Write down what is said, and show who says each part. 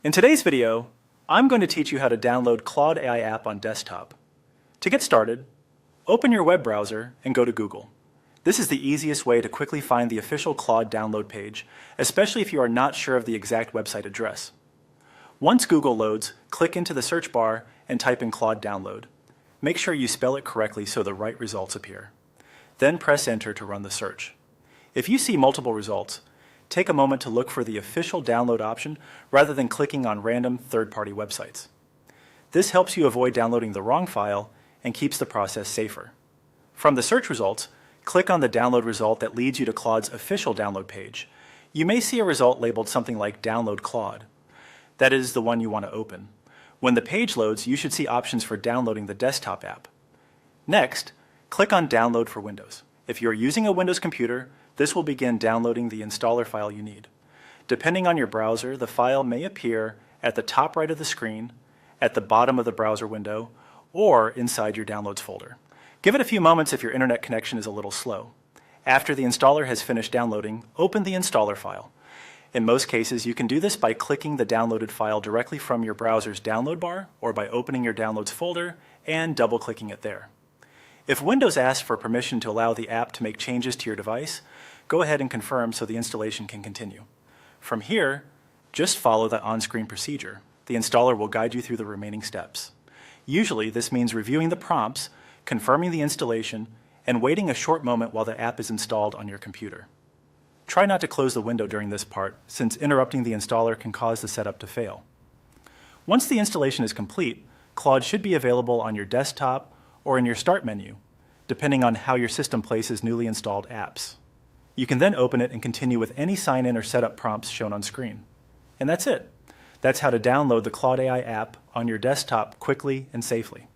Speaker 1: In today's video, I'm going to teach you how to download Claude AI app on desktop. To get started, open your web browser and go to Google. This is the easiest way to quickly find the official Claude download page, especially if you are not sure of the exact website address. Once Google loads, click into the search bar and type in Claude download. Make sure you spell it correctly so the right results appear. Then press enter to run the search. If you see multiple results, take a moment to look for the official download option rather than clicking on random third-party websites. This helps you avoid downloading the wrong file and keeps the process safer. From the search results, click on the download result that leads you to Claude's official download page. You may see a result labeled something like Download Claude. That is the one you want to open. When the page loads, you should see options for downloading the desktop app. Next, click on Download for Windows. If you are using a Windows computer, this will begin downloading the installer file you need. Depending on your browser, the file may appear at the top right of the screen, at the bottom of the browser window, or inside your Downloads folder. Give it a few moments if your internet connection is a little slow. After the installer has finished downloading, open the installer file. In most cases, you can do this by clicking the downloaded file directly from your browser's download bar or by opening your Downloads folder and double-clicking it there. If Windows asks for permission to allow the app to make changes to your device, go ahead and confirm so the installation can continue. From here, just follow the on-screen procedure. The installer will guide you through the remaining steps. Usually, this means reviewing the prompts, confirming the installation, and waiting a short moment while the app is installed on your computer. Try not to close the window during this part, since interrupting the installer can cause the setup to fail. Once the installation is complete, Claude should be available on your desktop or in your Start menu, depending on how your system places newly installed apps. You can then open it and continue with any sign-in or setup prompts shown on screen. And that's it. That's how to download the Claude AI app on your desktop quickly and safely.